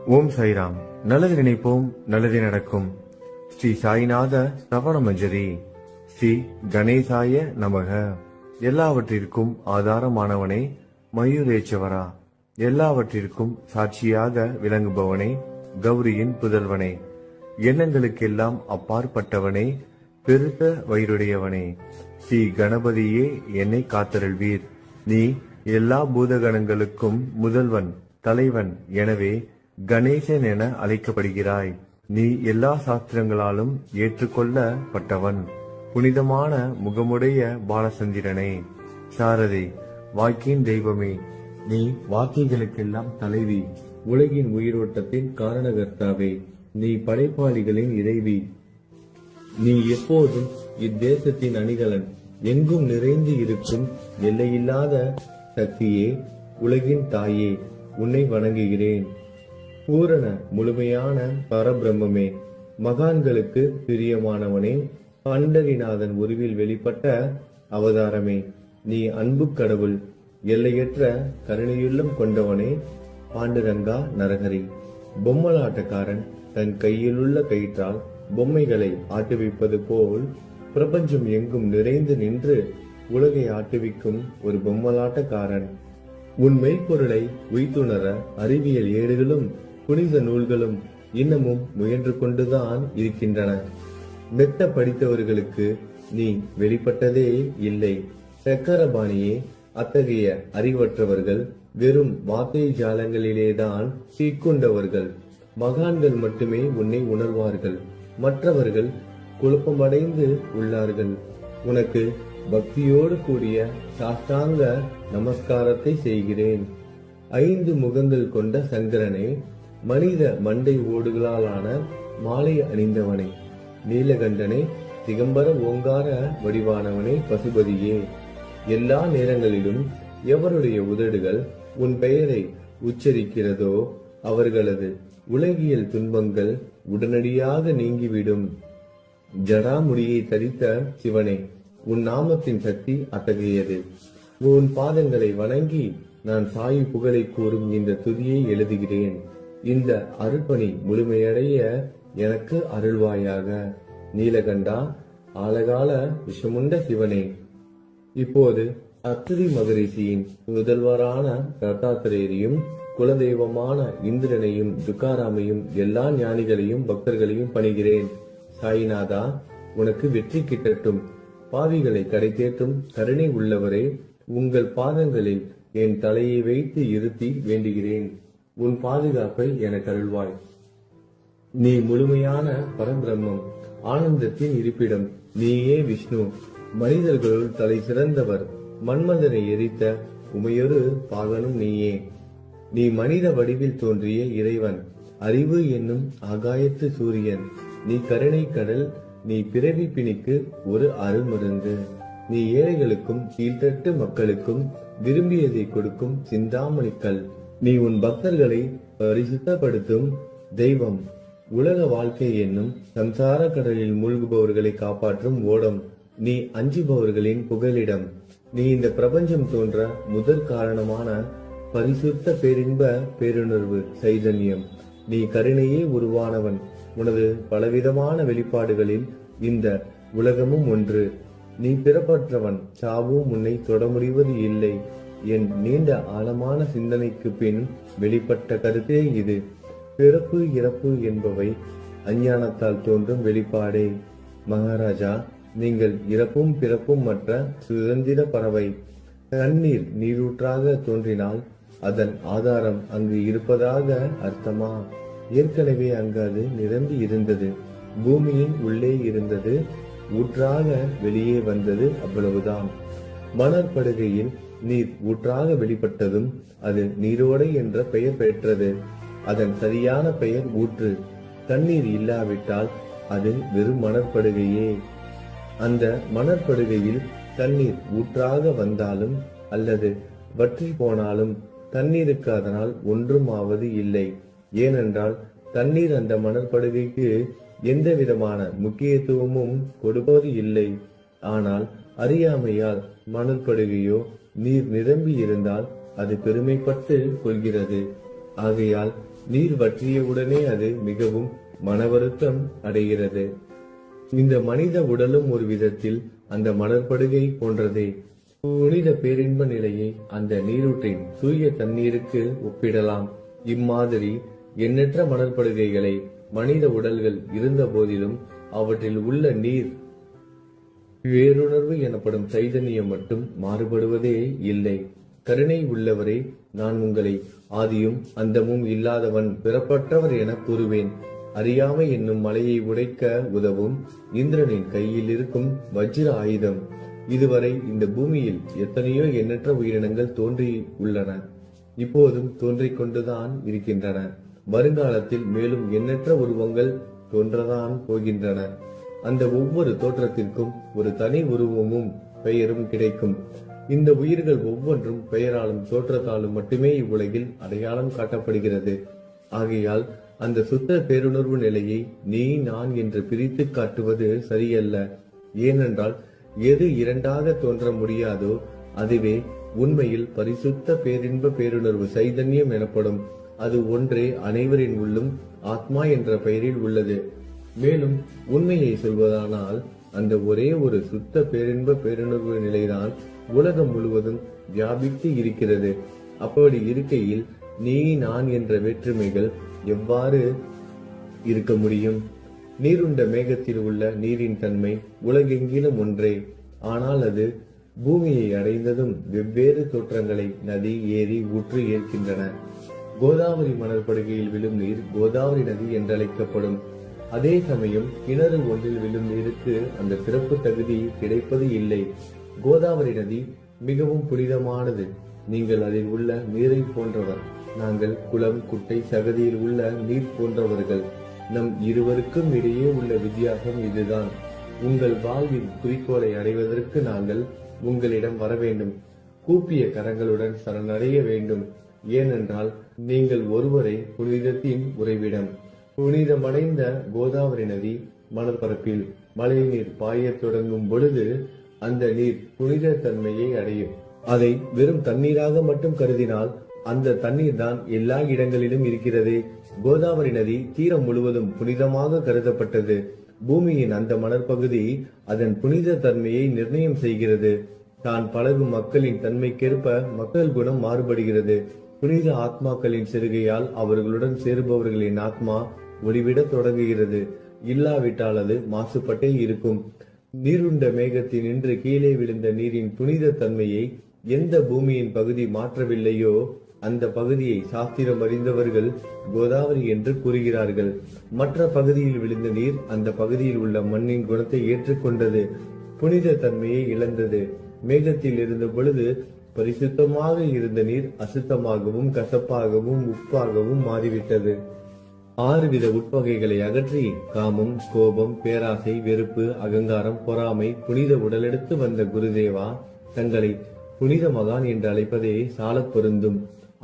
ஓம் சாய்ராம். நல்லது நினைப்போம், நல்லது நடக்கும். ஸ்ரீ சாய்நாத ஸ்ரவண மஞ்சரி. ஸ்ரீ கணேசாய நமக. எல்லாவற்றிற்கும் ஆதாரமானவனே, மயூரேச்சவரா, எல்லாவற்றிற்கும் சாட்சியாக விளங்குபவனே, கௌரியின் புதல்வனே, எண்ணங்களுக்கெல்லாம் அப்பாற்பட்டவனே, பெருத்த வயிறுடையவனே, ஸ்ரீ கணபதியே என்னை காத்தருள்வீர். நீ எல்லா பூதகணங்களுக்கும் முதல்வன், தலைவன். எனவே கணேசன் என அழைக்கப்படுகிறாய். நீ எல்லா சாஸ்திரங்களாலும் ஏற்றுக்கொள்ளப்பட்டவன். புனிதமான முகமுடைய பாலசந்திரனே, சாரதே, வாக்கின் தெய்வமே, நீ வாக்கிகளுக்கெல்லாம் தலைவி, உலகின் உயிரோட்டத்தின் காரணகர்த்தாவே, நீ படைப்பாளிகளின் இறைவி, நீ எப்போதும் இத்தேசத்தின் அணிகலன், எங்கும் நிறைந்து இருக்கும் எல்லையில்லாத சக்தியே, உலகின் தாயே, உன்னை வணங்குகிறேன். பூரண முழுமையான பரபிரம்மே, மகான்களுக்கு பிரியமானவனே, பண்டரிநாதன் உருவில் வெளிப்பட்ட அவதாரமே, நீ அன்பு கடவுள், எல்லையற்ற கருணையுள்ளம் கொண்டவனே, பாண்டுரங்கா நரகரி. பொம்மலாட்டக்காரன் தன் கையிலுள்ள கயிற்றால் பொம்மைகளை ஆட்டுவிப்பது போல் பிரபஞ்சம் எங்கும் நிறைந்து நின்று உலகை ஆட்டுவிக்கும் ஒரு பொம்மலாட்டக்காரன். உன் மெய்ப்பொருளை உய்த்துணர அறிவியல் ஏடுகளும் புனித நூல்களும் இன்னமும் முயன்று கொண்டுதான் இருக்கின்றன. மெத்த படித்தவர்களுக்கு நீ வெளிப்பட்டதே இல்லை. சக்கரபாணியே, அத்தகைய அறிவற்றவர்கள் வெறும் வார்த்தை ஜாலங்களிலேதான் சீக்குண்டவர்கள். மகான்கள் மட்டுமே உன்னை உணர்வார்கள். மற்றவர்கள் குழப்பமடைந்து உள்ளார்கள். உனக்கு பக்தியோடு கூடிய சாஷ்டாங்க நமஸ்காரத்தை செய்கிறேன். 5 முகங்கள் கொண்ட சங்கரனே, மனித மண்டை ஓடுகளாலான மாலை அணிந்தவனே, நீலகண்டனே, திகம்பர ஓங்கார வடிவானவனே, பசுபதியே, எல்லா நேரங்களிலும் எவருடைய உதடுகள் உன் பெயரை உச்சரிக்கிறதோ அவர்களது உலகியல் துன்பங்கள் உடனடியாக நீங்கிவிடும். ஜடாமுடியை தரித்த சிவனே, உன் நாமத்தின் சக்தி அத்தகையது. உன் பாதங்களை வணங்கி நான் சாயி புகழை கூறும் இந்த துதியை எழுதுகிறேன். இந்த அருள்பணி முழுமையடைய எனக்கு அருள்வாயாக. நீலகண்டா, ஆலகால விஷமுண்ட சிவனே. இப்போது அத்திரி மகரிஷியின் முதல்வரான தத்தாத்திரேயரையும் குலதெய்வமான இந்திரனையும் துக்காராமையும் எல்லா ஞானிகளையும் பக்தர்களையும் பணிகிறேன். சாய்நாதா, உனக்கு வெற்றி கிட்டட்டும். பாவிகளை கடை தேற்றும் கருணை உள்ளவரே, உங்கள் பாதங்களில் என் தலையை வைத்து இருத்தி வேண்டுகிறேன். உன் பாதுகாப்பை எனக்கு அருள்வாய். நீ முழுமையான பரபிரம்மம், ஆனந்தத்தின் இருப்பிடம். நீயே விஷ்ணு, மனிதர்களுள் தலை சிறந்தவர். மன்மதனை எரித்த உமையொரு பாகனும் நீயே. நீ மனித வடிவில் தோன்றிய இறைவன், அறிவு என்னும் ஆகாயத்து சூரியன். நீ கருணை கடல், நீ பிறவி பிணிக்கு ஒரு அருள்மருந்து. நீ ஏழைகளுக்கும் கீழ்த்தட்டு மக்களுக்கும் விரும்பியதை கொடுக்கும் சிந்தாமணிக்கல். நீ உன் பக்தர்களை பரிசுத்தப்படுத்தும் தெய்வம். உலக வாழ்க்கை என்னும் சம்சார கடலில் மூழ்குபவர்களை காப்பாற்றும் ஓடம். நீ அஞ்சுபவர்களின் புகலிடம். நீ இந்த பிரபஞ்சம் தோன்ற முதற் காரணமான பரிசுத்த பேரின்ப பேருணர்வு சைதன்யம். நீ கருணையே உருவானவன். உனது பலவிதமான வெளிப்பாடுகளில் இந்த உலகமும் ஒன்று. நீ பிறப்பற்றவன், சாவும் உன்னை தொட முடிவது இல்லை. என் நீண்ட ஆழமான சிந்தனைக்கு பின் வெளிப்பட்ட கருத்தே இது. பிறப்பு இறப்பு என்பவை அஞ்ஞானத்தால் தோன்றும் வெளிப்பாடே. மகாராஜா, நீங்கள் இறப்பும் பிறப்பும் மற்ற சுதந்திர பறவை. தண்ணீர் நீரூற்றாக தோன்றினால் அதன் ஆதாரம் அங்கு இருப்பதாக அர்த்தமா? ஏற்கனவே அங்கு அது நிரம்பி இருந்தது. பூமியின் உள்ளே இருந்தது, ஊற்றாக வெளியே வந்தது, அவ்வளவுதான். மணற்படுகையில் நீர் ஊற்றாக வெளிப்பட்டதும் அது நீரோடை என்ற பெயர் பெற்றது. அதன் சரியான பெயர் ஊற்று. தண்ணீர் இல்லாவிட்டால் அது வெறும் மணற்படுகையே. அந்த மணற்படுகையில் தண்ணீர் ஊற்றாக வந்தாலும் அல்லது வற்றி போனாலும் தண்ணீருக்கு அதனால் ஒன்றும் ஆவது இல்லை. ஏனென்றால் தண்ணீர் அந்த மணற்படுகைக்கு எந்த விதமான முக்கியத்துவமும் கொடுப்பது இல்லை. ஆனால் அறியாமையால் மணற்படுகையோ நீர் நிரம்பி இருந்தால் அது பெருமைப்பட்டு கொள்கிறது. ஆகையால் நீர் வற்றியவுடனே அது மிகவும் மனவருத்தம் அடைகிறது. இந்த மனித உடலும் ஒரு விதத்தில் அந்த மணற்படுகை போன்றதே. புனித பேரின்ப நிலையை அந்த நீரூற்றின் தூய தண்ணீருக்கு ஒப்பிடலாம். இம்மாதிரி எண்ணற்ற மணற்படுகைகளை மனித உடல்கள் இருந்த போதிலும் அவற்றில் உள்ள நீர் வேறுணர்வு எனப்படும் சைதன்யம் மட்டும் மாறுபடுவதே இல்லை. கருணை உள்ளவரே, நான் உங்களை ஆதியும் அந்தமும் இல்லாதவன் பிறப்பற்றவர் என கூறுவேன். அறியாமை என்னும் மலையை உடைக்க உதவும் இந்திரனின் கையில் இருக்கும் வஜ்ர ஆயுதம். இதுவரை இந்த பூமியில் எத்தனையோ எண்ணற்ற உயிரினங்கள் தோன்றி உள்ளன, இப்போதும் தோன்றிக் கொண்டுதான் இருக்கின்றன. வருங்காலத்தில் மேலும் எண்ணற்ற உருவங்கள் தோன்றதான் போகின்றன. அந்த ஒவ்வொரு தோற்றத்திற்கும் ஒரு தனி உருவமும் பெயரும் கிடைக்கும். இந்த உயிர்கள் ஒவ்வொன்றும் பெயராலும் தோற்றத்தாலும் மட்டுமே இவ்வுலகில் அடையாளம் காட்டப்படுகிறது. ஆகையால் அந்த சுத்த பேருணர்வு நிலையை நீ நான் என்று பிரித்து காட்டுவது சரியல்ல. ஏனென்றால் எது இரண்டாக தோன்ற முடியாதோ அதுவே உண்மையில் பரிசுத்த பேரின்ப பேருணர்வு சைதன்யம் எனப்படும். அது ஒன்றே அனைவரின் உள்ளும் ஆத்மா என்ற பெயரில் உள்ளது. மேலும் உண்மையை சொல்வதானால் அந்த ஒரே ஒரு சுத்த பேரின்ப பேருணர்வு நிலைதான் உலகம் முழுவதும் வியாபித்து இருக்கிறது. அப்படி இருக்கையில் நீ நான் என்ற வேற்றுமைகள் எவ்வாறு இருக்க முடியும்? நீருண்ட மேகத்தில் உள்ள நீரின் தன்மை உலகெங்கிலும் ஒன்றே. ஆனால் அது பூமியை அடைந்ததும் வெவ்வேறு தோற்றங்களை நதி, ஏரி, ஊற்று ஏற்கின்றன. கோதாவரி மணற்படுகையில் விழும் நீர் கோதாவரி நதி என்றழைக்கப்படும். அதே சமயம் கிணறு ஒன்றில் விழும் நீருக்கு அந்த சிறப்பு தகுதி கிடைப்பது இல்லை. கோதாவரி நதி மிகவும் புனிதமானது. நீங்கள் அதில் உள்ள நீரை போன்றவர். நாங்கள் குளம், குட்டை, சகதியில் உள்ள நீர் போன்றவர்கள். நம் இருவருக்கும் இடையே உள்ள வித்தியாசம் இதுதான். உங்கள் வாழ்வின் குறிக்கோளை அடைவதற்கு நாங்கள் உங்களிடம் வர வேண்டும். கூப்பிய கரங்களுடன் சரணடைய வேண்டும். ஏனென்றால் நீங்கள் ஒருவரை புனிதத்தின் உறைவிடம். புனிதமடைந்த கோதாவரி நதி மணற்பரப்பில் மழை நீர் பாயத் தொடங்கும் பொழுது அந்த நீர் புனித தன்மையை அடையும். அதை வெறும் தண்ணீராக மட்டும் கருதினால் அந்த தண்ணீர் தான் எல்லா இடங்களிலும் இருக்கிறது. கோதாவரி நதி தீரம் முழுவதும் புனிதமாக கருதப்பட்டது. பூமியின் அந்த மணற்பகுதி அதன் புனித தன்மையை நிர்ணயம் செய்கிறது. தான் பழகும் மக்களின் தன்மைக்கேற்ப மக்கள் குணம் மாறுபடுகிறது. புனித ஆத்மாக்களின் செருகையால் அவர்களுடன் சேருபவர்களின் ஆத்மா ஒளிவிட தொடங்குகிறது. இல்லாவிட்டால் அது மாசுபட்டே இருக்கும். நீருண்ட மேகத்தில் நின்று கீழே விழுந்த நீரின் புனித தன்மையை எந்த பூமியின் பகுதி மாற்றவில்லையோ அந்த பகுதியை சாஸ்திரம் அறிந்தவர்கள் கோதாவரி என்று கூறுகிறார்கள். மற்ற பகுதியில் விழுந்த நீர் அந்த பகுதியில் உள்ள மண்ணின் குணத்தை ஏற்றுக்கொண்டது, புனித தன்மையை இழந்தது. மேகத்தில் இருந்த பொழுது பரிசுத்தமாக இருந்த நீர் அசுத்தமாகவும் கசப்பாகவும் உப்பாகவும் மாறிவிட்டது. 6 வித உட்பகைகளை அகற்றி காமம், கோபம், பேராசை, வெறுப்பு, அகங்காரம், பொறாமை புனித உடலெடுத்து வந்த குருதேவா தங்களை புனித மகான் என்று அழைப்பதே சாலப் பொருந்தும்.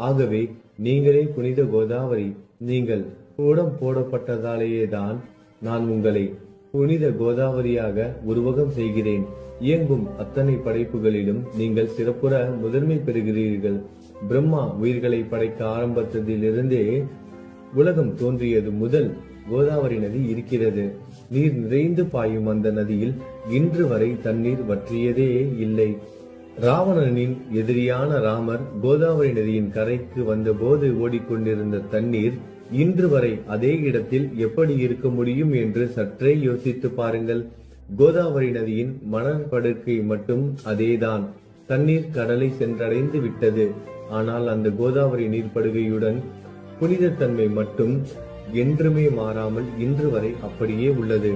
ஆகவே நீங்களே புனித கோதாவரி. நீங்கள் கூடம் போடப்பட்டதாலேயேதான் நான் உங்களை புனித கோதாவரியாக உருவகம் செய்கிறேன். இயங்கும் அத்தனை படைப்புகளிலும் நீங்கள் சிறப்புற முதன்மை பெறுகிறீர்கள். பிரம்மா உயிர்களை படைக்க ஆரம்பித்ததிலிருந்தே உலகம் தோன்றியது முதல் கோதாவரி நதி இருக்கிறது. நீர் நிறைந்து பாயும் அந்த நதியில் இன்று வரை தண்ணீர் வற்றியதே இல்லை. ராவணனின் எதிரியான ராமர் கோதாவரி நதியின் கரைக்கு வந்தபோது ஓடிக்கொண்டிருந்த தண்ணீர் இன்று வரை அதே இடத்தில் எப்படி இருக்க முடியும் என்று சற்றே யோசித்து பாருங்கள். கோதாவரி நதியின் மணற்படுக்கை மட்டும் அதேதான். தண்ணீர் கடலை சென்றடைந்து விட்டது. ஆனால் அந்த கோதாவரி நீர்ப்படுகையுடன் புனிதத்தன்மை மட்டும் என்றுமே மாறாமல் இன்று வரை அப்படியே உள்ளது.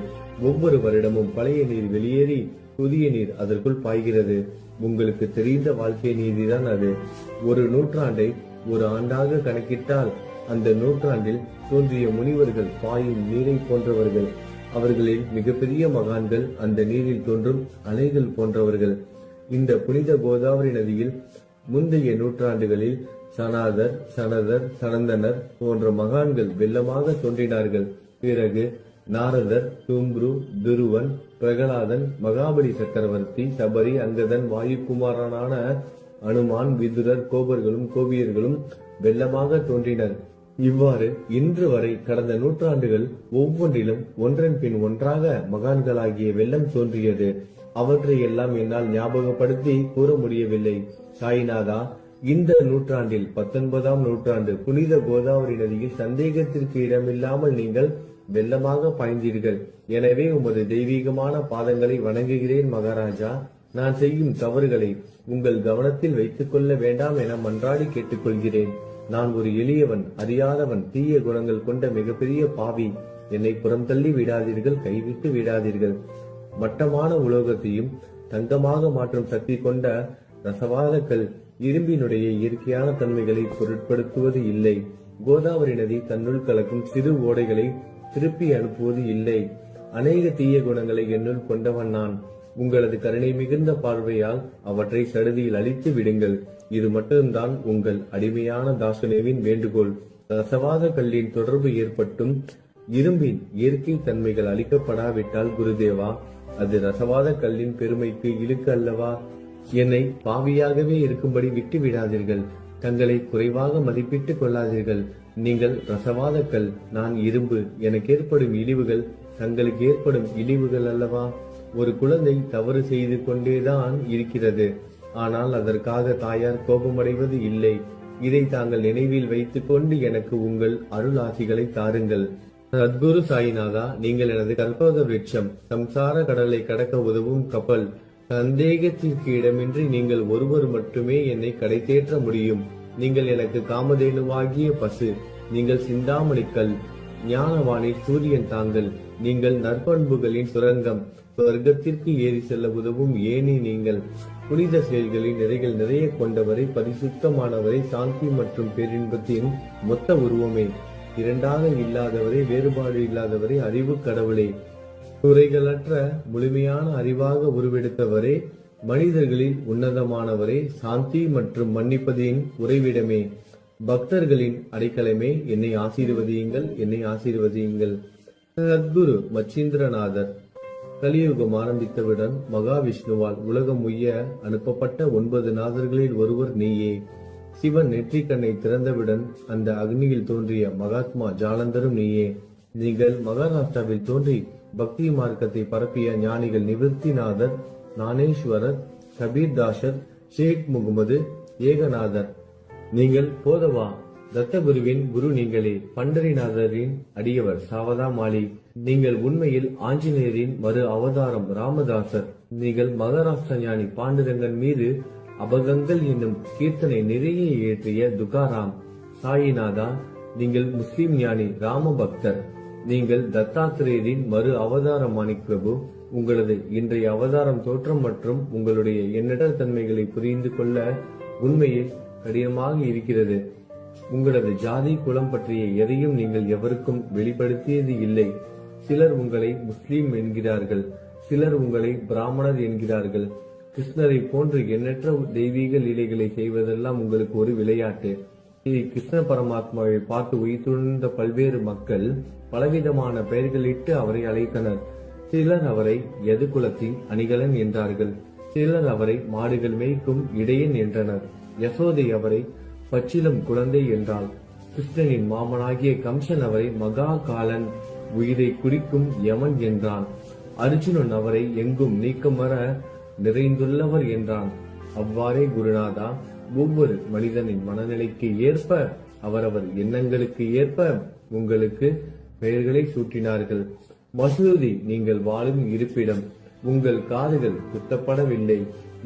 ஒவ்வொரு வருடமும் பழைய நீர் வெளியேறி புதிய நீர் அதற்குள் பாய்கிறது. உங்களுக்கு தெரிந்த வாழ்க்கை நீதிதான் அது. ஒரு நூற்றாண்டை ஒரு ஆண்டாக கணக்கிட்டால் அந்த நூற்றாண்டில் தோன்றிய முனிவர்கள் பாயும் நீரை போன்றவர்கள். அவர்களில் மிகப்பெரிய மகான்கள் அந்த நீரில் தோன்றும் அலைகள் போன்றவர்கள். இந்த புனித கோதாவரி நதியில் முந்தைய நூற்றாண்டுகளில் சனாதர், சனதர், சனந்தனர் போன்ற மகான்கள் வெள்ளமாக தோன்றினார்கள். பிறகு நாரதர், தும்ரு, துருவன், பிரகலாதன், மகாபலி சக்கரவர்த்தி, சபரி, அங்கதன், வாயுகுமாரனான அனுமான், விதுரர், கோபர்களும் கோபியர்களும் வெள்ளமாக தோன்றினர். இவ்வாறு இன்று வரை கடந்த நூற்றாண்டுகள் ஒவ்வொன்றிலும் ஒன்றன் பின் ஒன்றாக மகான்களாகிய வெள்ளம் தோன்றியது. அவற்றை எல்லாம் என்னால் ஞாபகப்படுத்தி கூற முடியவில்லை. சாய்நாதா, இந்த நூற்றாண்டில் 19ஆம் நூற்றாண்டு புனித கோதாவரி நதியில் சந்தேகத்திற்கு இடமில்லாமல் நீங்கள் வெள்ளமாக பாய்ந்தீர்கள். எனவே உமது தெய்வீகமான பாதங்களை வணங்குகிறேன் மகாராஜா. நான் செய்யும் தவறுகளை உங்கள் கவனத்தில் வைத்துக் கொள்ள வேண்டாம் என மன்றாடி கேட்டுக்கொள்கிறேன். நான் ஒரு எளியவன், அறியாதவன், தீய குணங்கள் கொண்ட மிகப்பெரிய பாவி. என்னை புறம் தள்ளி விடாதீர்கள், கைவிட்டு விடாதீர்கள். மட்டமான உலோகத்தையும் தங்கமாக மாற்றும் சக்தி கொண்ட ரசவாத கல் இரும்பினுடைய இயற்கையான தன்மைகளை பொருட்படுத்துவது இல்லை. கோதாவரி நதி தன்னுள் கலக்கும் சிறு ஓடைகளை திருப்பி அனுப்புவது இல்லை. அநேக தீய குணங்களை என்னுள் கொண்டவன் நான். உங்களது கருணை மிகுந்த பார்வையால் அவற்றை சடுதியில் அழித்து விடுங்கள். இது மட்டும்தான் உங்கள் அடிமையான தாசனேவின் வேண்டுகோள். ரசவாத கல்லின் தொடர்பு ஏற்பட்டும் இரும்பின் இயற்கை தன்மைகள் அளிக்கப்படாவிட்டால் குருதேவா, அது ரசவாத கல்லின் பெருமைக்கு இழுக்கு அல்லவா? என்னை பாவியாகவே இருக்கும்படி விட்டு விடாதீர்கள். தங்களை குறைவாக மதிப்பிட்டுக் கொள்ளாதீர்கள். நீங்கள் ரசவாத கல், நான் இரும்பு. எனக்கு ஏற்படும் இழிவுகள் தங்களுக்கு ஏற்படும் இழிவுகள் அல்லவா? ஒரு குழந்தை தவறு செய்து கொண்டேதான் இருக்கிறது. ஆனால் அதற்காக தாயார் கோபமடைவது இல்லை. இதை தாங்கள் நினைவில் வைத்துக் கொண்டு எனக்கு உங்கள் அருள் ஆசிகளை தாருங்கள். சத்குரு சாய்நாதா, நீங்கள் எனது கல்பக விருட்சம், சம்சார கடலை கடக்க உதவும் கப்பல். சந்தேகத்திற்கு இடமின்றி நீங்கள் ஒருவர் மட்டுமே என்னை கடை தேற்ற முடியும். நீங்கள் எனக்கு காமதேனுவாகிய பசு. நீங்கள் சிந்தாமணிக்கல், ஞானவாணி சூரியன் தாங்கள். நீங்கள் நற்பண்புகளின் சுரங்கம், சொர்க்கத்திற்கு ஏறி செல்ல உதவும் ஏனி நீங்கள். புனித செயல்களின் நிறைகள் நிறைய கொண்டவரை, பரிசுத்தமானவரை, சாந்தி மற்றும் பேரின்பத்தின் மொத்த உருவமே, இரண்டாக இல்லாதவரை, வேறுபாடு இல்லாதவரை, அறிவு கடவுளே, குறைகளற்ற முழுமையான அறிவாக உருவெடுத்தவரே, மனிதர்களில் உன்னதமானவரே, சாந்தி மற்றும் மன்னிப்பதின் உறைவிடமே, பக்தர்களின் அடைக்கலமே, என்னை ஆசீர்வதியுங்கள், என்னை ஆசீர்வதியுங்கள். சத்குரு மச்சீந்திரநாதர். கலியுகம் ஆரம்பித்தவுடன் மகாவிஷ்ணுவால் உலகம் உய்ய அனுப்பப்பட்ட 9 நாதர்களில் ஒருவர் நீயே. சிவன் நெற்றிக்கண்ணை திறந்தவுடன் அந்த அக்னியில் தோன்றிய மகாத்மா ஜாலந்தரும் நீயே. நீங்கள் மகாராஷ்டிராவில் தோன்றி பக்தி மார்க்கத்தை பரப்பிய ஞானிகள் நிவர்த்திநாதர், ஞானேஸ்வரர், கபீர்தாசர், ஷேக் முகமது, ஏகநாதர். நீங்கள் போதவா தத்தகுருவின் குரு நீங்களே. பண்டரிநாதரின் அடியவர் சாவதா மாலி. நீங்கள் உண்மையில் ஆஞ்சநேயரின் மறு அவதாரம் ராமதாசர். நீங்கள் மகாராஷ்டிர ஞானி பாண்டுரங்கன் மீது அபகங்கள் என்னும் கீர்த்தனை நிறைய இயற்றிய துகாராம். சாயிநாதா, நீங்கள் முஸ்லிம் ஞானி ராம பக்தர். நீங்கள் தத்தாத்திரேயரின் மறு அவதாரம் மாணிக் பிரபு. உங்களது இன்றைய அவதாரம் தோற்றம் மற்றும் உங்களுடைய எண்ணற்ற தன்மைகளை புரிந்து கொள்ள உண்மையில் கடினமாக இருக்கிறது. உங்களது ஜாதி குலம் பற்றிய எதையும் நீங்கள் எவருக்கும் வெளிப்படுத்தியது இல்லை. சிலர் உங்களை முஸ்லீம் என்கிறார்கள், சிலர் உங்களை பிராமணர் என்கிறார்கள். கிருஷ்ணரை போன்று எண்ணற்ற தெய்வீக லீலைகளை செய்வதெல்லாம் உங்களுக்கு ஒரு விளையாட்டு. கிருஷ்ண பரமாத்மாவை பார்த்து உயிர்த்துணர்ந்த பல்வேறு மக்கள் பலவிதமான பெயர்களிட்டு அவரை அழைத்தனர். சிலர் அவரை யது குலத்தின் அணிகலன் என்றார்கள். சிலர் அவரை மாடுகள் மேய்க்கும் இடையன் என்றனர். யசோதை அவரை பச்சிலம் குழந்தை என்றாள். கிருஷ்ணனின் மாமனாகிய கம்சன் அவரை மகா காலன், உயிரை குடிக்கும் யமன் என்றான். அர்ஜுனன் அவரை எங்கும் நீக்கமர நிறைந்துள்ளவர் என்றான். அவ்வாறே குருநாதா, ஒவ்வொரு மனிதனின் மனநிலைக்கு ஏற்ப, அவரவர் எண்ணங்களுக்கு ஏற்ப உங்களுக்கு பெயர்களை சூட்டினார்கள். மசூதி நீங்கள் வாழும் இருப்பிடம். உங்கள் காதுகள் குத்தப்படவில்லை.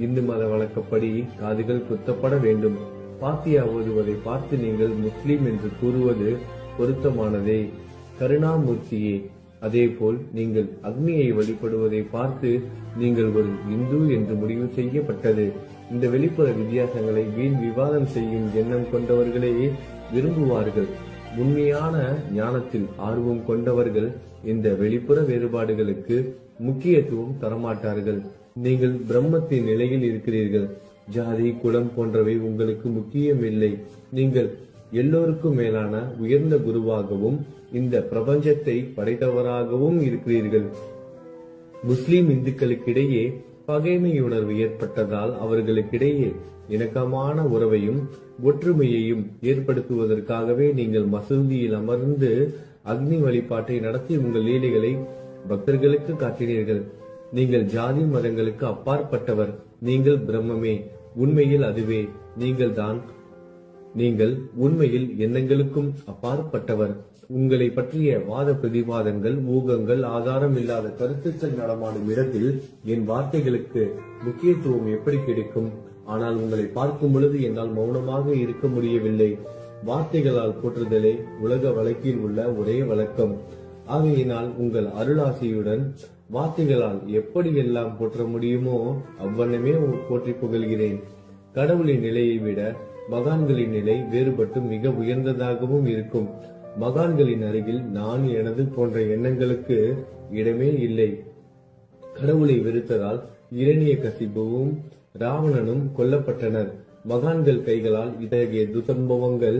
இந்து மத வழக்கப்படி காதுகள் குத்தப்பட வேண்டும். பாத்தியா ஓதுவதை பார்த்து நீங்கள் முஸ்லிம் என்று கூறுவது பொருத்தமானதே. கருணாமூர்த்தியே, அதேபோல் நீங்கள் அக்னியை வழிபடுவதை பார்த்து நீங்கள் ஒரு இந்து என்று முடிவு செய்யப்பட்டது. இந்த வெளிப்புற வித்தியாசங்களை வீண் விவாதம் செய்யும் எண்ணம் கொண்டவர்களே விரும்புவார்கள். உண்மையான ஞானத்தில் ஆர்வம் கொண்டவர்கள் இந்த வெளிப்புற வேறுபாடுகளுக்கு முக்கியத்துவம் தரமாட்டார்கள். நீங்கள் பிரம்மத்தின் நிலையில் இருக்கிறீர்கள். ஜாதி குலம் போன்றவை உங்களுக்கு முக்கியமில்லை. நீங்கள் எல்லோருக்கும் மேலான உயர்ந்த குருவாகவும் இந்த பிரபஞ்சத்தை படைத்தவராகவும் இருக்கிறீர்கள். முஸ்லிம் இந்துக்களுக்கிடையே பகைமை உணர்வு ஏற்பட்டதால் அவர்களுக்கிடையே இணக்கமான உறவையும் ஒற்றுமையையும் ஏற்படுத்துவதற்காகவே நீங்கள் மசூதியில் அமர்ந்து அக்னி வழிபாட்டை நடத்தி உங்கள் லீலைகளை பக்தர்களுக்கு காட்டினீர்கள். நீங்கள் ஜாதி மதங்களுக்கு அப்பாற்பட்டவர். நீங்கள் பிரம்மமே. உண்மையில் அதுவே நீங்கள் உண்மையில் எண்ணங்களுக்கும் அப்பாற்பட்டவர். உங்களை பற்றிய வாத பிரதிவாதங்கள், ஊகங்கள், ஆதாரம் இல்லாத கருத்துக்கள் நடமாடும் இடத்தில் என் வார்த்தைகளுக்கு முக்கியத்துவம் எப்படி கிடைக்கும்? ஆனால் உங்களை பார்க்கும் பொழுது என்னால் மௌனமாக இருக்க முடியவில்லை. வார்த்தைகளால் போற்றுதலே உலக வழக்கில் உள்ள ஒரே வழக்கம். ஆகையினால் உங்கள் அருளாசியுடன் வார்த்தைகளால் எப்படியெல்லாம் போற்ற முடியுமோ அவ்வண்ணமே போற்றி புகழ்கிறேன். கடவுளின் நிலையை விட மகான்களின் நிலை வேறுபட்டு மிக உயர்ந்ததாகவும் இருக்கும். மகான்களின் அருகில் நான் எனது போன்ற எண்ணங்களுக்கு இடமே இல்லை. கடவுளை வெறுத்ததால் இரணியகசிபுவும் ராவணனும் கொல்லப்பட்டனர். மகான்கள் கைகளால் இத்தகைய துசம்பவங்கள்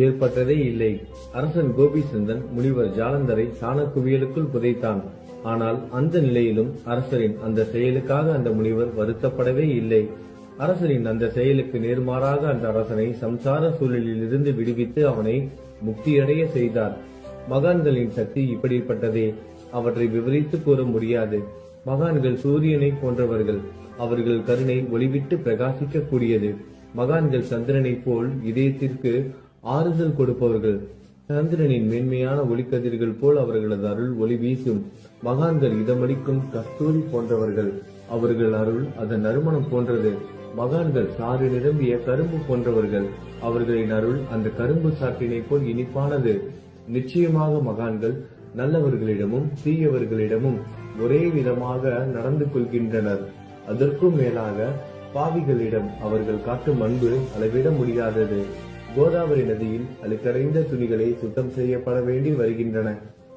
ஏற்பட்டதே இல்லை. அரசன் கோபிசந்தன் முனிவர் ஜாலந்தரை சாணக்குவியலுக்குள் புதைத்தான். ஆனால் அந்த நிலையிலும் அரசரின் அந்த செயலுக்காக அந்த முனிவர் வருத்தப்படவே இல்லை. அரசரின் அந்த செயலுக்கு நேர்மாறாக அந்த அரசனை சம்சார சூழலில் இருந்து விடுவித்து அவனை முக்தியடைய செய்தார். மகான்களின் சக்தி இப்படிப்பட்டதே. அவற்றை விவரித்து கூற முடியாது. மகான்கள் சூரியனை போன்றவர்கள். அவர்கள் கருணை ஒளிவிட்டு பிரகாசிக்க கூடியது. மகான்கள் சந்திரனை போல் இதயத்திற்கு ஆறுதல் கொடுப்பவர்கள். சந்திரனின் மேன்மையான ஒளிக்கதிர்கள் போல் அவர்களது அருள் ஒளி வீசும். மகான்கள் இதமளிக்கும் கஸ்தூரி போன்றவர்கள். அவர்கள் அருள் அதன் நறுமணம் போன்றது. மகான்கள் சாறு நிரம்பிய கரும்பு போன்றவர்கள். அவர்களின் அருள் அந்த கரும்பு சாற்றினை போல் இனிப்பானது. நிச்சயமாக மகான்கள் நல்லவர்களிடமும் தீயவர்களிடமும் ஒரே விதமாக நடந்து கொள்கின்றனர். அதற்கும் மேலாக பாவிகளிடம் அவர்கள் காட்டும் அன்பு அளவிட முடியாதது. கோதாவரி நதியில் அழுக்கடைந்த துணிகளை சுத்தம் செய்யப்பட வேண்டி வருகின்றன.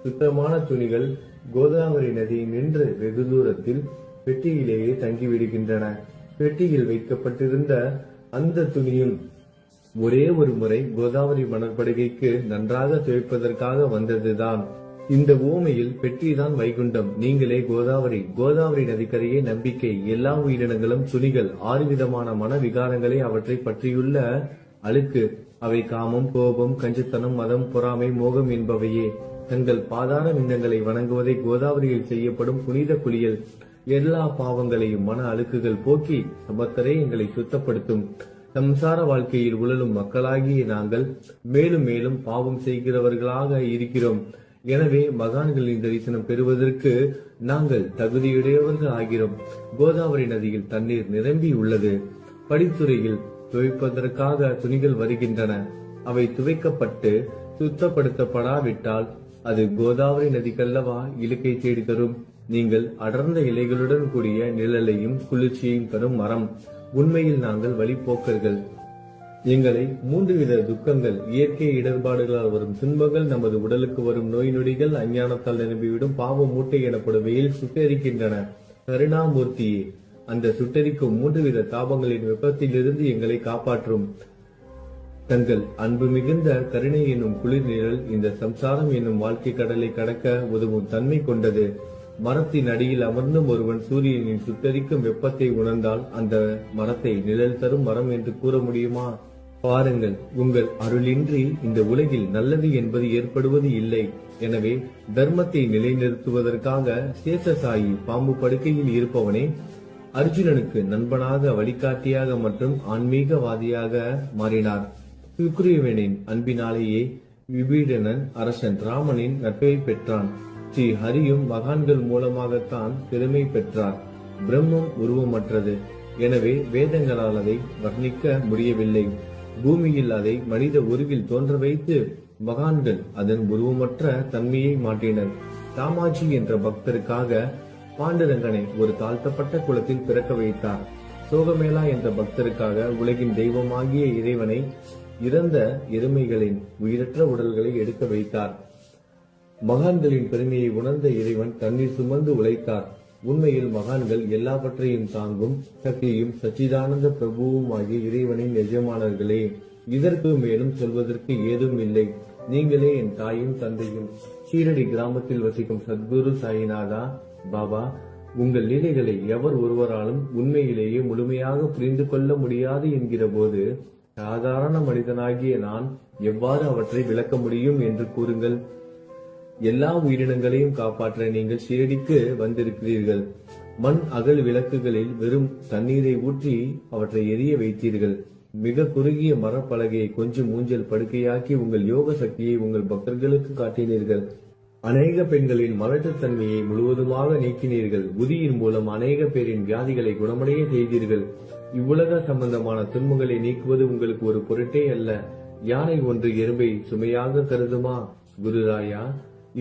சுத்தமான துணிகள் கோதாவரி நதியை நின்று வெகு தூரத்தில் பெட்டியிலேயே தங்கிவிடுகின்றன. பெட்டியில் வைக்கப்பட்டிருந்த அந்த துணியும் ஒரே ஒரு முறை கோதாவரி மணற்படுகைக்கு நன்றாக துவைப்பதற்காக வந்ததுதான். இந்த ஊமையில் பெட்டிதான் வைகுண்டம். நீங்களே கோதாவரி. கோதாவரி நதிக்கரையே நம்பிக்கை. எல்லா உயிரினங்களும் துணிகள். 6 விதமான மன விகாரங்களே அவற்றை பற்றியுள்ள அழுக்கு. அவை காமம், கோபம், கஞ்சத்தனம், மதம், பொறாமை, மோகம் என்பவையே. தங்கள் பாதார விந்தங்களை வணங்குவதை கோதாவரியில் செய்யப்படும் புனித குளியல் எல்லா பாவங்களையும் மன அழுக்குகள் போக்கி சமத்தரே எங்களை சுத்தப்படுத்தும். சம்சார வாழ்க்கையில் உழலும் மக்களாகிய நாங்கள் மேலும் மேலும் பாவம் செய்கிறவர்களாக இருக்கிறோம். எனவே மகான்களின் தரிசனம் பெறுவதற்கு நாங்கள் தகுதியுடையவர்கள் ஆகிறோம். கோதாவரி நதியில் தண்ணீர் நிரம்பி உள்ளது. படித்துறையில் துவைப்பதற்காக துணிகள் வருகின்றன. அவை துவைக்கப்பட்டு சுத்தப்படுத்தப்படாவிட்டால் அது கோதாவரி நதிக்கல்லவா இலக்கை தேடி தரும். நீங்கள் அடர்ந்த இலைகளுடன் கூடிய நிழலையும் குளிர்ச்சியையும் தரும் மரம். உண்மையில் நாங்கள் வழிபோக்கர்கள். எங்களை 3 வித துக்கங்கள், இயற்கை இடர்பாடுகளால் வரும் துன்பங்கள், நமது உடலுக்கு வரும் நோய் நொடிகள், அஞ்ஞானத்தால் நிரம்பிவிடும் பாவ மூட்டை எனப்படுவையில் சுட்டரிக்கின்றன. கருணாமூர்த்தியே, அந்த சுட்டரிக்கும் 3 வித தாபங்களின் வெப்பத்திலிருந்து எங்களை காப்பாற்றும். தங்கள் அன்பு மிகுந்த கருணை என்னும் குளிர் நிழல் இந்த சம்சாரம் என்னும் வாழ்க்கை கடலை கடக்க உதவும் தன்மை கொண்டது. மரத்தின் அடியில் அமர்ந்தும் ஒருவன் சூரியனின் சுட்டரிக்கும் வெப்பத்தை உணர்ந்தால் அந்த மரத்தை நிழல் தரும் மரம் என்று கூற முடியுமா? பாருங்கள், உங்கள் அருளின்றி இந்த உலகில் நல்லது என்பது ஏற்படுவது இல்லை. எனவே தர்மத்தை நிலைநிறுத்துவதற்காக சேஷசாயி பாம்பு படுக்கையில் இருப்பவனே அர்ஜுனனுக்கு நண்பனாக, வழிகாட்டியாக மற்றும் ஆன்மீகவாதியாக மாறினார். சுக்ரீவனின் அன்பினாலேயே விபீடனன் அரசன் ராமனின் நட்பை பெற்றான். ஸ்ரீ ஹரியும் மகான்கள் மூலமாகத்தான் பெருமை பெற்றார். பிரம்மம் உருவமற்றது. எனவே வேதங்களால் அதை வர்ணிக்க முடியவில்லை. பூமியில் அதை மனித உருவில் தோன்ற வைத்து மகான்கள் அதன் உருவமற்ற தன்மையை மாற்றினர். தாமாஜி என்ற பக்தருக்காக பாண்டுரங்கனை ஒரு தாழ்த்தப்பட்ட குலத்தில் பிறக்க வைத்தார். சோகமேளா என்ற பக்தருக்காக உலகின் தெய்வமாகிய இறைவனை இறந்த எருமைகளின் உயிரற்ற உடல்களை எடுக்க வைத்தார். மகான்களின் பெருமையை உணர்ந்த இறைவன் தண்ணீர் சுமந்து உழைத்தார். உண்மையில் மகான்கள் எல்லாவற்றையும் தாங்கும் சக்தியும் சச்சிதானந்த பிரபுவுமாகிய இறைவனின் எஜமானர்களே. இதற்கு மேலும் சொல்வதற்கு ஏதும் இல்லை. நீங்களே என் தாயும் தந்தையும். ஷீரடி கிராமத்தில் வசிக்கும் சத்குரு சாயிநாதா பாபா உங்கள் லீலைகளை எவர் ஒருவராலும் உண்மையிலேயே முழுமையாக புரிந்து கொள்ள முடியாது என்கிற போது சாதாரண மனிதனாகிய நான் எவ்வாறு அவற்றை விளக்க முடியும் என்று கூறுங்கள். எல்லா உயிரினங்களையும் காப்பாற்ற நீங்கள் ஷீரடிக்கு வந்திருக்கிறீர்கள். மண் அகல் விளக்குகளில் வெறும் தண்ணீரை ஊற்றி அவற்றை எரிய வைத்தீர்கள். மிக குறுகிய மரப்பலகையை கொஞ்சம் ஊஞ்சல் படுக்கையாக்கி உங்கள் யோக சக்தியை உங்கள் பக்தர்களுக்கு காட்டினீர்கள். அநேக பெண்களின் மலட்டுத்தன்மையை முழுவதுமாக நீக்கினீர்கள். உதியின் மூலம் அநேக பேரின் வியாதிகளை குணமடைய செய்தீர்கள். இவ்வுலக சம்பந்தமான துன்பங்களை நீக்குவது உங்களுக்கு ஒரு பொருட்டே அல்ல. யானை ஒன்று எறும்பை சுமையாக கருதுமா? குருராயா,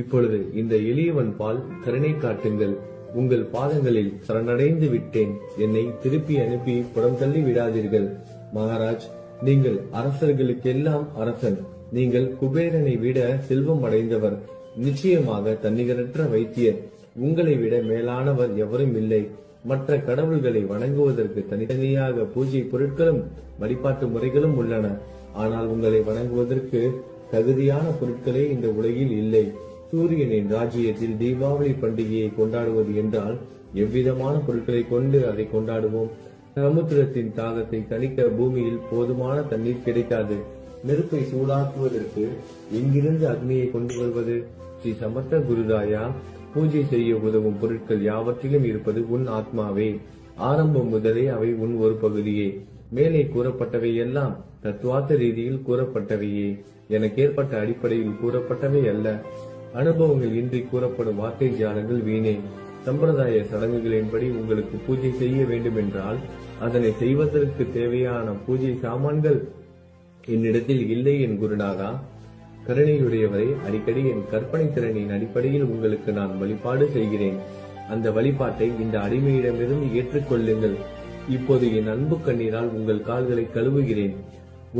இப்பொழுது இந்த எளியவன் பால் கருணை காட்டுங்கள். உங்கள் பாதங்களில் சரணடைந்து விட்டேன். என்னை திருப்பி அனுப்பி புறம் தள்ளி விடாதீர்கள். மகாராஜ், நீங்கள் அரசர்களுக்கெல்லாம் அரசன். நீங்கள் குபேரனை விட செல்வம் அடைந்தவர். நிச்சயமாக தன்னிகரற்ற வைத்தியர். உங்களை விட மேலானவர் எவரும் இல்லை. மற்ற கடவுள்களை வணங்குவதற்கு தனித்தனியாக பூஜை பொருட்களும் வழிபாட்டு முறைகளும் உள்ளன. ஆனால் உங்களை வணங்குவதற்கு தகுதியான பொருட்களே இந்த உலகில் இல்லை. சூரியனின் ராஜ்யத்தில் தீபாவளி பண்டிகையை கொண்டாடுவது என்றால் எவ்விதமான பொருட்களை கொண்டு அதை கொண்டாடுவோம்? சமுத்திரத்தின் தாகத்தை தணிக்க பூமியில் போதுமான தண்ணீர் கிடைக்காது. நெருப்பை சூடாக்குவதற்கு எங்கிருந்து அக்னியை கொண்டு வருவது? ஸ்ரீ சமர்த்த குருராயா, பூஜை செய்ய உதவும் பொருட்கள் யாவற்றிலும் இருப்பது உன் ஆத்மாவே. ஆரம்பம் முதலே அவை உன் ஒரு பகுதியே. மேலே கூறப்பட்டவை எல்லாம் தத்துவார்த்த ரீதியில் கூறப்பட்டவையே. எனக்கு ஏற்பட்ட அடிப்படையில் கூறப்பட்டவை அல்ல. அனுபவங்கள் இன்றி கூறப்படும் வார்த்தை ஜாலங்கள் வீணே. சம்பிரதாய சடங்குகளின்படி உங்களுக்கு பூஜை செய்ய வேண்டும் என்றால் அதனை செய்வதற்கு தேவையான பூஜை சாமான்கள் என்னிடத்தில் இல்லை என் குருநாதா. கருணையுடையவரை, அடிக்கடி என் கற்பனை திறனின் அடிப்படையில் உங்களுக்கு நான் வழிபாடு செய்கிறேன். அந்த வழிபாட்டை இந்த அடிமையிடமிருந்து ஏற்றுக்கொள்ளுங்கள். இப்போது என் அன்பு கண்ணீரால் உங்கள் கால்களை கழுவுகிறேன்.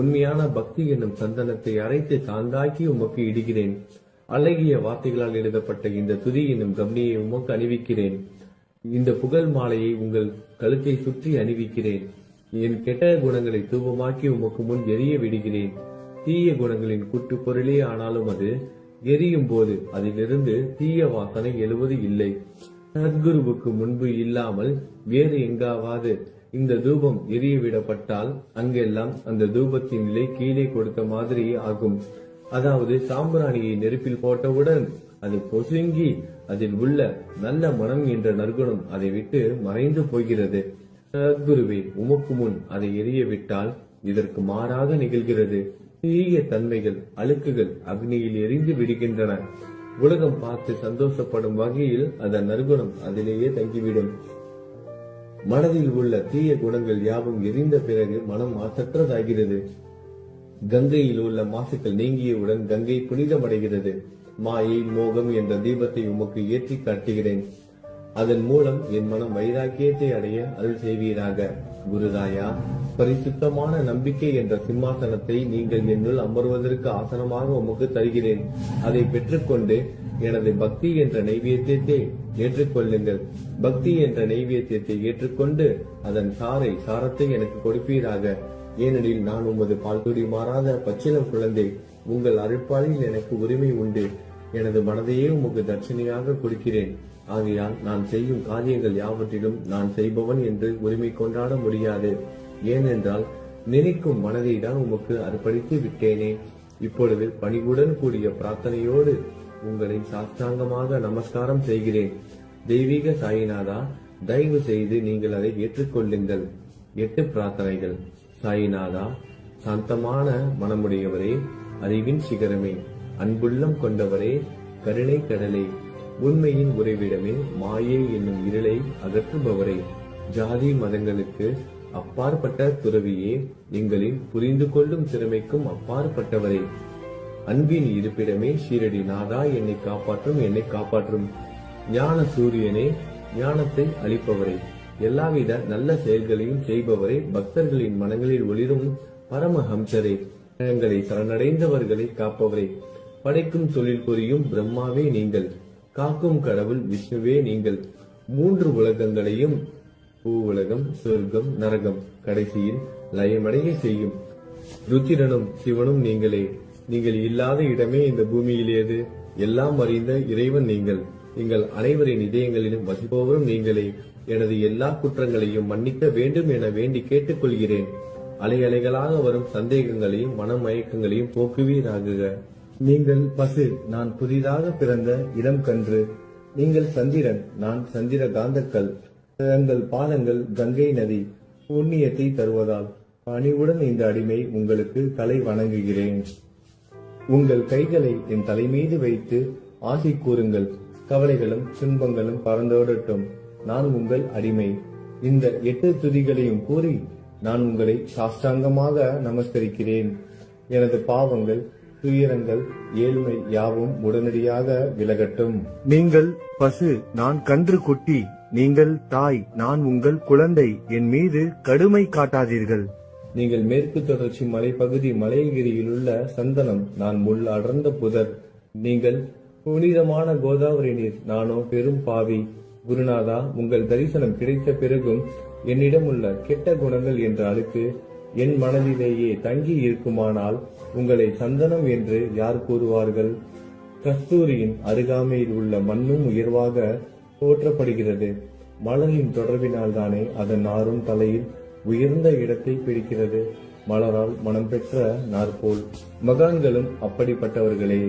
உண்மையான பக்தி என்னும் சந்தனத்தை அரைத்து தாந்தாக்கி உமக்கு இடுகிறேன். அழகிய வார்த்தைகளால் எழுதப்பட்ட இந்த துதி என்னும் கம்னியை உமக்கு அணிவிக்கிறேன். இந்த புகழ் மாலையை உங்கள் கழுத்தை சுற்றி அணிவிக்கிறேன். என் கெட்ட குணங்களை தூபமாக்கி உமக்கு முன் எரிய விடுகிறேன். தீய குணங்களின் கூட்டு பொருளே ஆனாலும் அது எரியும் போது அதிலிருந்து தீய வாசனை எழுவது இல்லை. சத்குருவுக்கு முன்பு இல்லாமல் வேறு எங்காவது இந்த தூபம் எரிய விடப்பட்டால் அங்கெல்லாம் அந்த தூபத்தின் நிலை கீழே கொடுத்த மாதிரி ஆகும். அதாவது சாம்பிராணியை நெருப்பில் போட்டவுடன் அது பொசுங்கி அதில் உள்ள நல்ல மனம் என்ற நற்குணம் அதை விட்டு மறைந்து போகிறது. சத்குருவே, உமக்கு முன் அதை எரிய விட்டால் இதற்கு மாறாக நிகழ்கிறது. தீய தன்மைகள், அழுக்குகள் அக்னியில் எரிந்து விடுகின்றன. உலகம் பார்த்து சந்தோஷப்படும் வகையில் அதன் நற்குணம் அதிலேயே தங்கிவிடும். மனதில் உள்ள தீய குணங்கள் யாவும் எரிந்த பிறகு மனம் மாசற்றதாகிறது. கங்கையில் உள்ள மாசுக்கள் நீங்கியவுடன் கங்கை புனிதமடைகிறது. மாயை, மோகம் என்ற தீபத்தை உமக்கு ஏற்றி காட்டுகிறேன். அதன் மூலம் என் மனம் வைராக்கியத்தை அடைய அருள் செய்வீராக. குருராயா, பரிசுத்தமான நம்பிக்கை என்ற சிம்மாசனத்தை நீங்கள் என்னுள் அமர்வதற்கு ஆசனமாக உமக்கு தருகிறேன். அதை பெற்றுக்கொண்டு எனது பக்தி என்ற நைவேத்தியத்தை ஏற்றுக்கொள்ளுங்கள். பக்தி என்ற நைவேத்தியத்தை ஏற்றுக்கொண்டு அதன் சாரத்தை எனக்கு கொடுப்பீராக. ஏனெனில் நான் உமது பால்துடி மாறாத பச்சிலம் குழந்தை. உங்கள் அருட்பாலில் எனக்கு உரிமை உண்டு. எனது மனதையே உமக்கு தட்சணையாக கொடுக்கிறேன். ஆகையால் நான் செய்யும் காரியங்கள் யாவற்றிலும் நான் செய்பவன் என்று உரிமை கொண்டாட முடியாது. ஏனென்றால் நினைக்கும் மனதை தான் உமக்கு அர்ப்பணித்து விட்டேனே. இப்பொழுது பணிவுடன் கூடிய பிரார்த்தனையோடு உங்களை சாஷ்டாங்கமாக நமஸ்காரம் செய்கிறேன். தெய்வீக சாயிநாதா, தயவு செய்து நீங்கள் அதை ஏற்றுக்கொள்ளுங்கள். 8 பிரார்த்தனைகள். சாயிநாதா, சாந்தமான மனமுடையவரே, அறிவின் சிகரமே, அன்புள்ளம் கொண்டவரே, கருணை கடலே, உண்மையின் உறைவிடமே, மாயை என்னும் இருளை அகற்றுபவரே, ஜாதி மதங்களுக்கு அப்பாற்பட்ட துறவியே, எங்களின் புரிந்து கொள்ளும் திறமைக்கும் அப்பாற்பட்டவரே, அன்பின் இருப்பிடமே, ஷீரடி நாதா, என்னை காப்பாற்றும். ஞான சூரியனே, ஞானத்தை அளிப்பவரே, எல்லாவித நல்ல செயல்களையும் செய்பவரே, பக்தர்களின் மனங்களில் ஒளிரும் பரமஹம்சரே, எங்களை சரணடைந்தவர்களை காப்பவரே, படைக்கும் தொழில் புரியும் பிரம்மாவே நீங்கள், காக்கும் கடவுள் விஷ்ணுவே நீங்கள், 3 உலகங்களையும், பூவுலகம், சொர்க்கம், நரகம், கடைசியில் லயமடைய செய்யும் ருத்திரனும் சிவனும் நீங்களே. நீங்கள் இல்லாத இடமே இந்த பூமியில் ஏது? எல்லாம் அறிந்த இறைவன் நீங்கள். நீங்கள் அனைவரின் இதயங்களிலும் வசிப்பவரும் நீங்களே. எனது எல்லா குற்றங்களையும் மன்னிக்க வேண்டும் என வேண்டி கேட்டுக்கொள்கிறேன். அலை அலைகளாக வரும் சந்தேகங்களையும் மனமயக்கங்களையும் போக்குவீராகுக. நீங்கள் பசு, நான் புதிதாக பிறந்த இளம் கன்று. நீங்கள் சந்திரன், நான் சந்திர காந்தக்கல். தங்கள் பாதங்கள் கங்கை நதி, புண்ணியத்தை தருவதால் பணிவுடன் இந்த அடிமை உங்களுக்கு தலை வணங்குகிறேன். உங்கள் கைகளை என் தலைமீது வைத்து ஆசை கூறுங்கள். கவலைகளும் துன்பங்களும் பறந்தோடட்டும். நான் உங்கள் அடிமை. இந்த 8 துதிகளையும் கூறி நான் உங்களை சாஷ்டாங்கமாக நமஸ்கரிக்கிறேன். எனது பாவங்கள், துயரங்கள், ஏழ்மை யாவும் உடனடியாக விலகட்டும். நீங்கள் பசு, நான் கன்று குட்டி. நீங்கள் தாய், நான் உங்கள் குழந்தை. என் மீது கடுமை காட்டாதீர்கள். நீங்கள் மேற்கு தொடர்ச்சி மலைப்பகுதி மலையகிரியில் உள்ள சந்தனம், நான் முள் அடர்ந்த புதர். நீங்கள் புனிதமான கோதாவரி நீர், நானோ பெரும் பாவி. குருநாதா, உங்கள் தரிசனம் கிடைத்த பிறகும் என்னிடம் உள்ள கெட்ட குணங்கள் என்ற அழுக்கு என் மனதிலேயே தங்கி இருக்குமானால் உங்களை சந்தனம் என்று யார் கூறுவார்கள்? கஸ்தூரியின் அருகாமையில் உள்ள மண்ணும் உயர்வாக போற்றப்படுகிறது. மலரின் தொடர்பினால் தானே அதன் நாரும் தலையில் உயர்ந்த இடத்தை பிடிக்கிறது. மலரால் மனம் பெற்ற நாற்போல் மகான்களும் அப்படிப்பட்டவர்களே.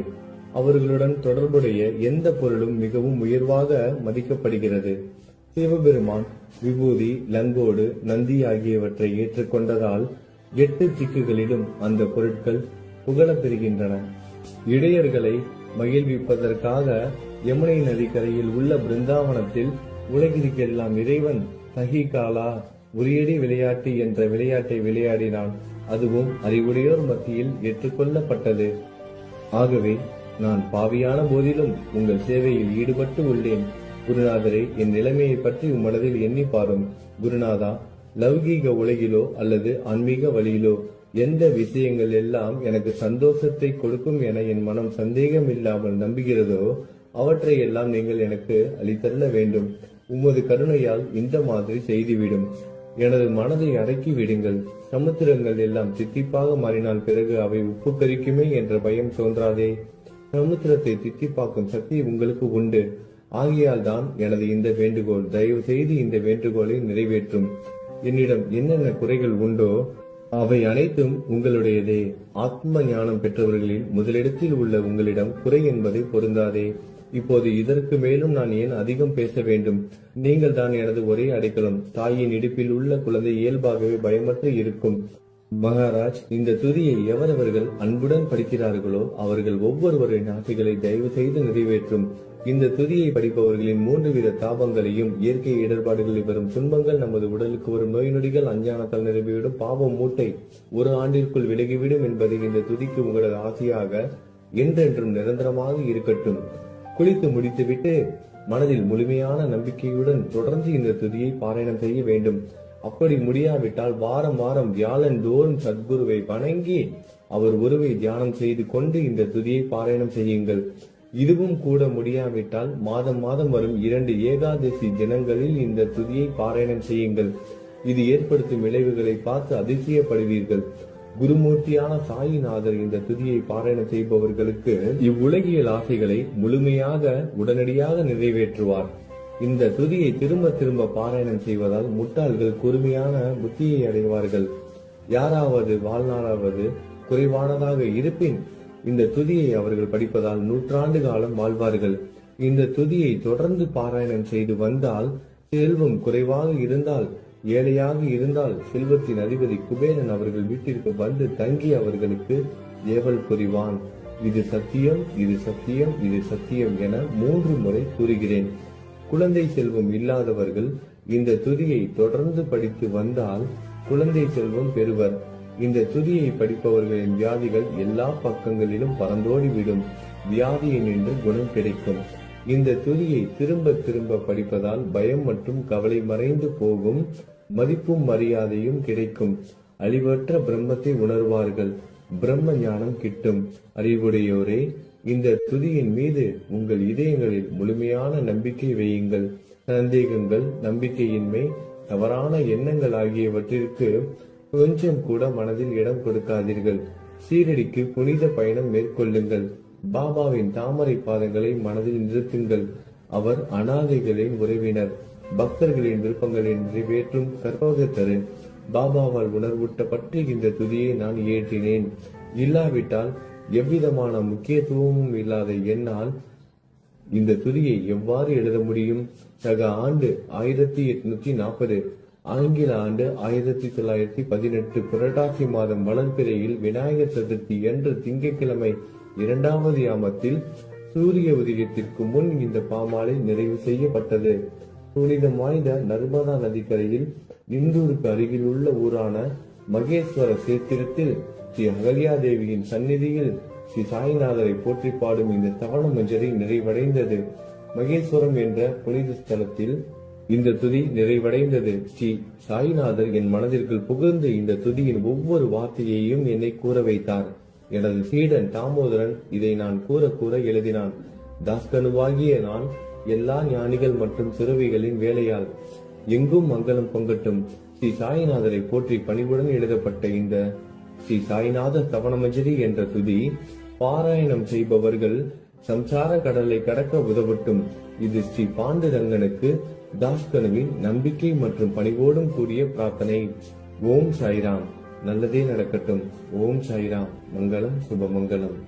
அவர்களுடன் தொடர்புடைய எந்த பொருளும் மிகவும் உயர்வாக மதிக்கப்படுகிறது. சிவபெருமான் விபூதி, லங்கோடு, நந்தி ஆகியவற்றை ஏற்றுக்கொண்டதால் 8 திக்குகளிலும் அந்த பொருட்கள் புகழப் பெறுகின்றன. இடையர்களை மகிழ்விப்பதற்காக யமுனை நதிக்கரையில் உள்ள பிருந்தாவனத்தில் உலகிற்கெல்லாம் இறைவன் சகிகாலா உரியடி விளையாட்டு என்ற விளையாட்டை விளையாடினான். அதுவும் அறிவுடையோர் மத்தியில் ஏற்றுக்கொள்ளப்பட்டது. ஆகவே நான் பாவியான போதிலும் உங்கள் சேவையில் ஈடுபட்டு உள்ளேன். குருநாதரே, என் நிலைமையை பற்றி உம்மனதில் எண்ணி பாரும். குருநாதா, லௌகீக உலகிலோ அல்லது ஆன்மீக வழியிலோ எந்த விஷயங்கள் எல்லாம் எனக்கு சந்தோஷத்தை கொடுக்கும் என என் மனம் சந்தேகம் இல்லாமல் நம்புகிறதோ அவற்றை எல்லாம் நீங்கள் எனக்கு அளித்தருள வேண்டும். உமது கருணையால் இந்த மாதிரி செய்துவிடும். எனது மனதை அடக்கி விடுங்கள். சமுத்திரங்கள் எல்லாம் தித்திப்பாக மாறினால் பிறகு அவை உப்பு கரிக்குமே என்ற பயம் தோன்றாதே. சமுத்திரத்தை தித்திப்பாக்கும் சக்தி உங்களுக்கு உண்டு. ஆகையால் தான் எனது இந்த வேண்டுகோள். தயவு செய்து இந்த வேண்டுகோளை நிறைவேற்றும். என்னிடம் என்னென்ன குறைகள் உண்டோ அவை அனைத்தும் உங்களுடையதே. ஆத்ம ஞானம் பெற்றவர்களில் முதலிடத்தில் உள்ள உங்களிடம் குறை என்பதை பொருந்தாதே. இப்போது இதற்கு மேலும் நான் ஏன் அதிகம் பேச வேண்டும்? நீங்கள் தான் எனது ஒரே அடைக்கலம். தாயின் இடுப்பில் உள்ள குழந்தை இயல்பாகவே பயமற்று இருக்கும். மகாராஜ், இந்த துதியை எவரவர்கள் அன்புடன் படிக்கிறார்களோ அவர்கள் ஒவ்வொருவரின் ஆசைகளை தயவு செய்து நிறைவேற்றும். இந்த துதியை படிப்பவர்களின் 3 வித தாபங்களையும், இயற்கை இடர்பாடுகளில் வரும் துன்பங்கள், நமது உடலுக்கு வரும் நோய் நொடிகள், அஞ்ஞானத்தால் நிரம்பிவிடும் பாவம் மூட்டை 1 ஆண்டிற்குள் விலகிவிடும் என்பதை இந்த துதிக்கு உங்களது ஆசையாக என்றென்றும் நிரந்தரமாக இருக்கட்டும். குளித்து முடித்துவிட்டு மனதில் முழுமையான நம்பிக்கையுடன் தொடர்ந்து இந்த துதியை பாராயணம் செய்ய வேண்டும். அப்படி முடியாவிட்டால் வாரம் வாரம் வியாழன் தோறும் சத்குருவை வணங்கி அவர் உருவை தியானம் செய்து கொண்டு இந்த துதியை பாராயணம் செய்யுங்கள். இதுவும் கூட முடியாவிட்டால் மாதம் மாதம் வரும் 2 ஏகாதசி தினங்களில் இந்த துதியை பாராயணம் செய்யுங்கள். இது ஏற்படுத்தும் விளைவுகளை பார்த்து அதிசயப்படுவீர்கள். குருமூர்த்தியான சாயிநாதர் இந்த துதியை பாராயணம் செய்பவர்களுக்கு இவ்வுலகியல் ஆசைகளை முழுமையாக உடனடியாக நிறைவேற்றுவார். இந்த துதியை திரும்ப திரும்ப பாராயணம் செய்வதால் முட்டாள்கள் கூர்மையான புத்தியை அடைவார்கள். யாராவது வாழ்நாளாவது குறைவானதாக இருப்பின் இந்த துதியை அவர்கள் படிப்பதால் 100 ஆண்டு காலம் வாழ்வார்கள். இந்த துதியை தொடர்ந்து பாராயணம் செய்து வந்தால், செல்வம் குறைவாக இருந்தால், ஏழையாக இருந்தால், செல்வத்தின் அதிபதி குபேரன் அவர்கள் வீட்டிற்கு வந்து தங்கி அவர்களுக்கு ஏவல் புரிவான். இது சத்தியம், இது சத்தியம், இது சத்தியம் என 3 முறை கூறுகிறேன். குழந்தை செல்வம் இல்லாதவர்கள் இந்த துதியை தொடர்ந்து படித்து வந்தால் குழந்தை செல்வம் பெறுவர். இந்த துதியை படிப்பவர்களின் வியாதிகள் எல்லா பக்கங்களிலும் பறந்தோடிவிடும். வியாதியை நின்று குணம் கிடைக்கும். இந்த துதியை திரும்ப திரும்ப படிப்பதால் பயம் மற்றும் கவலை மறைந்து போகும். மதிப்பும் மரியாதையும் கிடைக்கும். அழிவற்ற பிரம்மத்தை உணர்வார்கள். பிரம்ம ஞானம் கிட்டும். அறிவுடையோரே, இந்த துதியின் மீது உங்கள் இதயங்களில் முழுமையான நம்பிக்கை வையுங்கள். சந்தேகங்கள், நம்பிக்கையின்மை, தவறான எண்ணங்கள் ஆகியவற்றிற்கு கொஞ்சம் கூட மனதில் இடம் கொடுக்காதீர்கள். சீரடிக்கு புனித பயணம் மேற்கொள்ளுங்கள். பாபாவின் தாமரை பாதங்களை மனதில் நிறுத்துங்கள். அவர் அனாதைகளின் உறவினர், பக்தர்களின் விருப்பங்களை நிறைவேற்றும் கற்பகத்தரு. பாபாவால் உணர்வூட்டப்பட்டு இந்த துதியை நான் இயற்றினேன். இல்லாவிட்டால் எவ்விதமான முக்கியத்துவமும் இல்லாத என்னால் இந்த துதியை எவ்வாறு எழுத முடியும்? சக ஆண்டு 1840, ஆங்கில ஆண்டு 1918 புரட்டாசி மாதம் வளர்பிறையில் விநாயகர் சதுர்த்தி என்று திங்கட்கிழமை 2வது யாமத்தில் சூரிய உதயத்திற்கு முன் இந்த பாமாலை நிறைவு செய்யப்பட்டது. புனிதம் வாய்ந்த நர்மதா நதிக்கரையில் இந்தூருக்கு அருகில் உள்ள ஊரான மகேஸ்வர சேத்திரத்தில் ஸ்ரீ அகல்யாதேவியின் சந்நிதியில் ஸ்ரீ சாய்நாதரை போற்றி பாடும் இந்த தவண மஞ்சரி நிறைவடைந்தது. மகேஸ்வரம் என்ற புனித ஸ்தலத்தில் இந்த துதி நிறைவடைந்தது. ஸ்ரீ சாய்நாதர் என் மனதிற்குள் புகுந்து இந்த துதியின் ஒவ்வொரு வார்த்தையையும் என்னை கூற வைத்தார். எனது சீடன் தாமோதரன் இதை நான் கூற கூற எழுதினான். தாஸ்கனுவாகிய நான் எல்லா ஞானிகள் மற்றும் சிறுவைகளின் வேலையால் எங்கும் மங்களம் பொங்கட்டும். ஸ்ரீ சாய்நாதரை போற்றி பணிவுடன் எழுதப்பட்ட இந்த ஸ்ரீ சாய்நாத தவணமஞ்சரி என்ற துதி பாராயணம் செய்பவர்கள் சம்சார கடலை கடக்க உதவட்டும். இது ஸ்ரீ பாண்டுரங்கனுக்கு தாஸ்கனுவின் நம்பிக்கை மற்றும் பணிவோடும் கூடிய பிரார்த்தனை. ஓம் சாய்ராம். நல்லதே நடக்கட்டும். ஓம் சாய்ராம். மங்களம், சுபமங்கலம்.